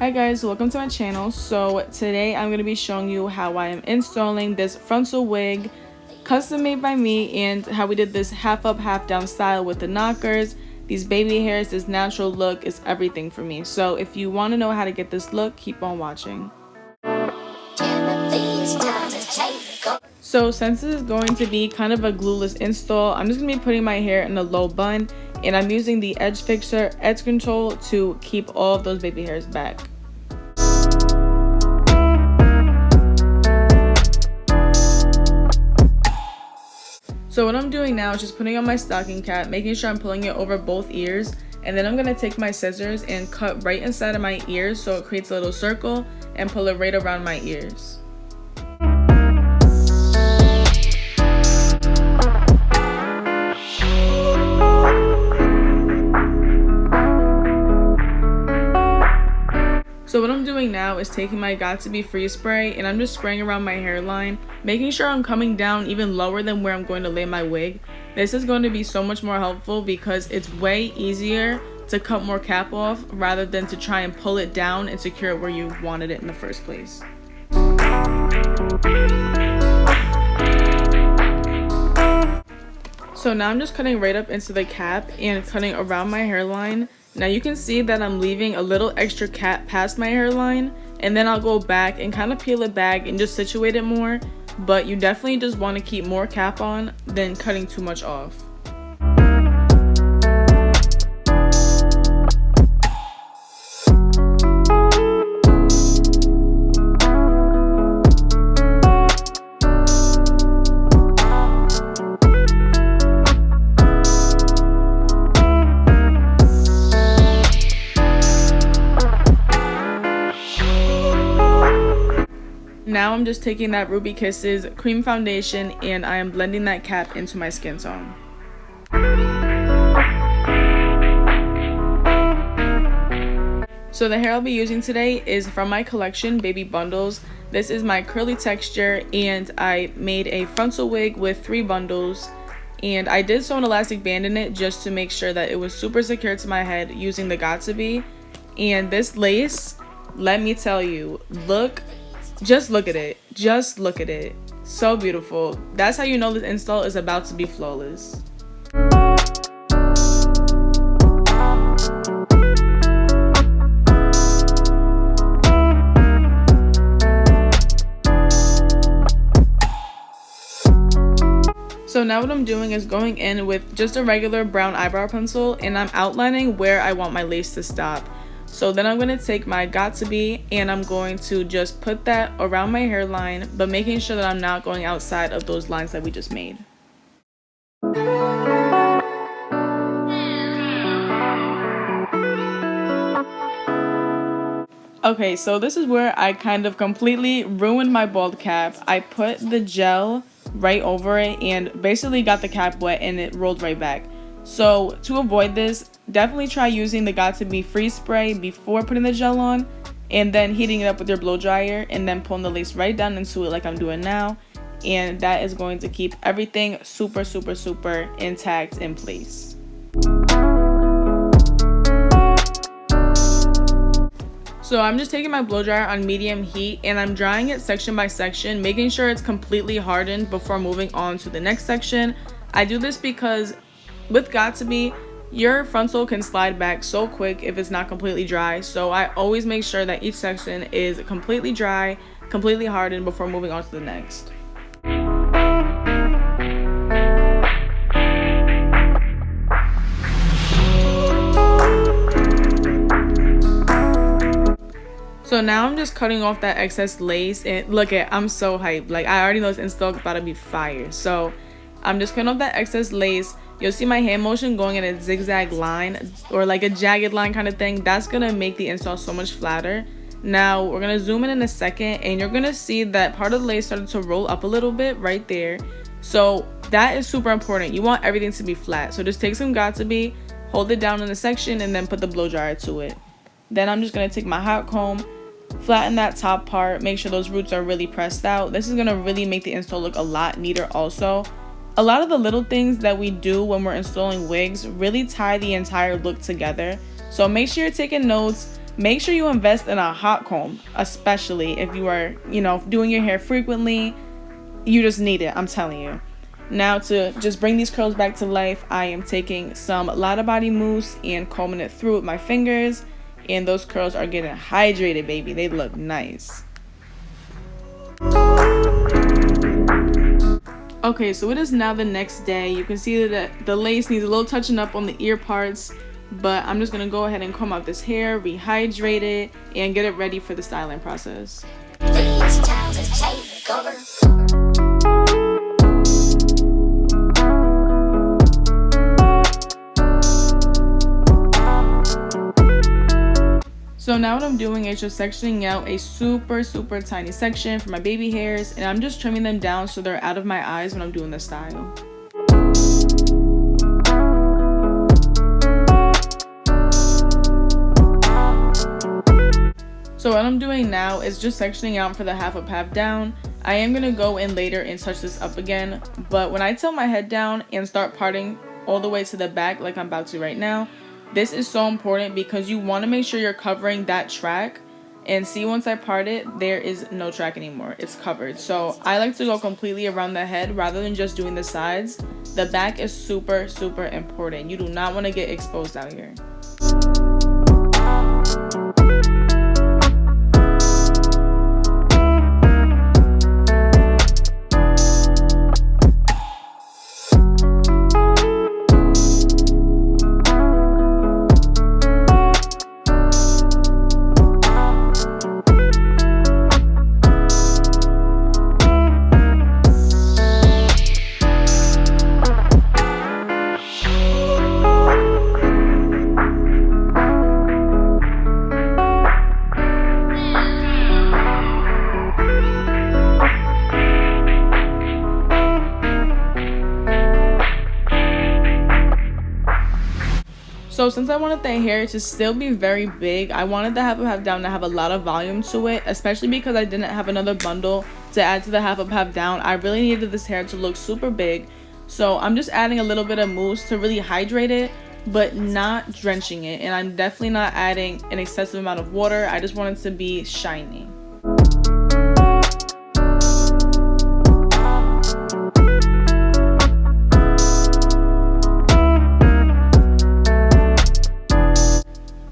Hi guys, welcome to my channel. So today I'm going to be showing you how I am installing this frontal wig custom made by me and how we did this half up half down style with the knockers, these baby hairs. This natural look is everything for me. So if you want to know how to get this look, keep on watching. So since this is going to be kind of a glueless install, I'm just going to be putting my hair in a low bun, and I'm using the edge fixer edge control to keep all of those baby hairs back. So what I'm doing now is just putting on my stocking cap, making sure I'm pulling it over both ears, and then I'm going to take my scissors and cut right inside of my ears so it creates a little circle and pull it right around my ears. So what I'm doing now is taking my Got2b freeze spray and I'm just spraying around my hairline, making sure I'm coming down even lower than where I'm going to lay my wig. This is going to be so much more helpful because it's way easier to cut more cap off rather than to try and pull it down and secure it where you wanted it in the first place. So now I'm just cutting right up into the cap and cutting around my hairline. Now you can see that I'm leaving a little extra cap past my hairline, and then I'll go back and kind of peel it back and just situate it more, but you definitely just want to keep more cap on than cutting too much off. Now I'm just taking that Ruby Kisses cream foundation and I am blending that cap into my skin tone. So the hair I'll be using today is from my collection, BabeyBundles. This is my curly texture and I made a frontal wig with 3 bundles. And I did sew an elastic band in it just to make sure that it was super secure to my head using the Got2b. And this lace, let me tell you, just look at it. Just look at it. So beautiful. That's how you know this install is about to be flawless. So now what I'm doing is going in with just a regular brown eyebrow pencil and I'm outlining where I want my lace to stop. So then I'm going to take my Got2b and I'm going to just put that around my hairline, but making sure that I'm not going outside of those lines that we just made. Okay, so this is where I kind of completely ruined my bald cap. I put the gel right over it and basically got the cap wet and it rolled right back. So to avoid this, definitely try using the Got2b freeze spray before putting the gel on and then heating it up with your blow dryer and then pulling the lace right down into it like I'm doing now, and that is going to keep everything super intact in place. So I'm just taking my blow dryer on medium heat and I'm drying it section by section, making sure it's completely hardened before moving on to the next section. I do this because with Got2b, your frontal can slide back so quick if it's not completely dry. So I always make sure that each section is completely dry, completely hardened before moving on to the next. So now I'm just cutting off that excess lace and look I'm so hyped. Like I already know this install is about to be fire. So I'm just cutting off that excess lace. You'll see my hand motion going in a zigzag line or like a jagged line kind of thing. That's gonna make the install so much flatter. Now we're gonna zoom in a second and you're gonna see that part of the lace started to roll up a little bit right there. So that is super important. You want everything to be flat. So just take some Got2b, hold it down in a section and then put the blow dryer to it. Then I'm just gonna take my hot comb, flatten that top part, make sure those roots are really pressed out. This is gonna really make the install look a lot neater also. A lot of the little things that we do when we're installing wigs really tie the entire look together. So make sure you're taking notes. Make sure you invest in a hot comb, especially if you are, doing your hair frequently. You just need it, I'm telling you. Now, to just bring these curls back to life, I am taking some Lotta Body mousse and combing it through with my fingers, and those curls are getting hydrated, baby. They look nice. Okay, so it is now the next day. You can see that the lace needs a little touching up on the ear parts, but I'm just gonna go ahead and comb out this hair, rehydrate it, and get it ready for the styling process. So now what I'm doing is just sectioning out a super tiny section for my baby hairs, and I'm just trimming them down so they're out of my eyes when I'm doing the style. So what I'm doing now is just sectioning out for the half up, half down. I am gonna go in later and touch this up again, but when I tilt my head down and start parting all the way to the back like I'm about to right now, this is so important because you want to make sure you're covering that track. And see, once I part it, there is no track anymore. It's covered. So I like to go completely around the head rather than just doing the sides. The back is super important. You do not want to get exposed out here. So since I wanted the hair to still be very big, I wanted the half up, half down to have a lot of volume to it, especially because I didn't have another bundle to add to the half up, half down. I really needed this hair to look super big. So I'm just adding a little bit of mousse to really hydrate it, but not drenching it. And I'm definitely not adding an excessive amount of water. I just want it to be shiny.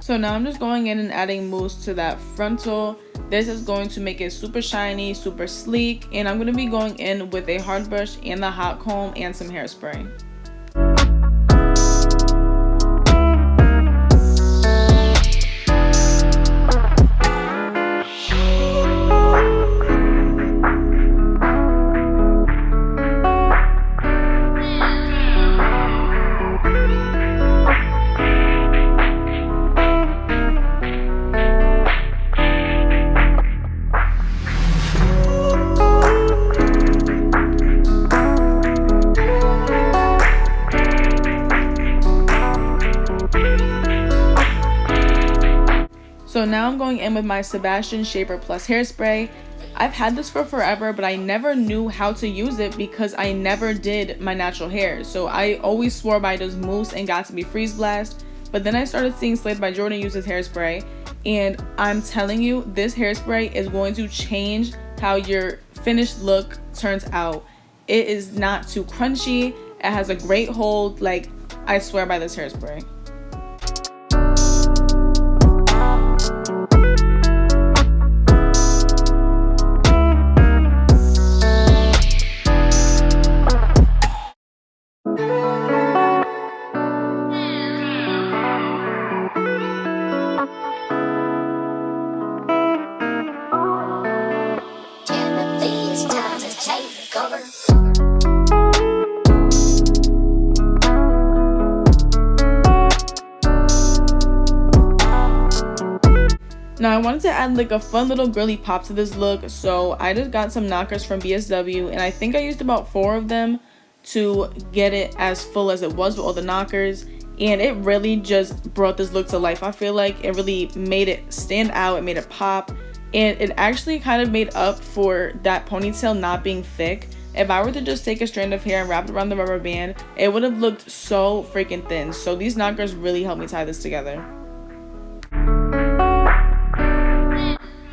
So now I'm just going in and adding mousse to that frontal. This is going to make it super shiny, super sleek, and I'm going to be going in with a hard brush and the hot comb and some hairspray. So now I'm going in with my Sebastian Shaper Plus hairspray. I've had this for forever, but I never knew how to use it because I never did my natural hair. So I always swore by just mousse and Got2b Freeze Blast. But then I started seeing Slade by Jordan use this hairspray. And I'm telling you, this hairspray is going to change how your finished look turns out. It is not too crunchy. It has a great hold. Like, I swear by this hairspray. Now I wanted to add like a fun little girly pop to this look, so I just got some knockers from BSW, and I think I used about 4 of them to get it as full as it was with all the knockers, and it really just brought this look to life. I feel like it really made it stand out, it made it pop, and it actually kind of made up for that ponytail not being thick. If I were to just take a strand of hair and wrap it around the rubber band, it would have looked so freaking thin. So these knockers really helped me tie this together.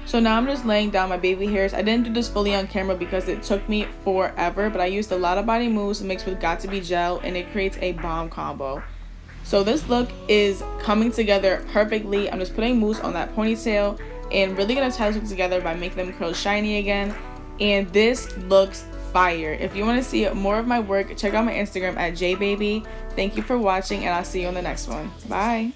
So now I'm just laying down my baby hairs. I didn't do this fully on camera because it took me forever, but I used a lot of body moves mixed with Got2b gel, and it creates a bomb combo. So this look is coming together perfectly. I'm just putting mousse on that ponytail and really gonna tie this look together by making them curls shiny again. And this looks fire. If you want to see more of my work, check out my Instagram at jbabey. Thank you for watching, and I'll see you on the next one. Bye.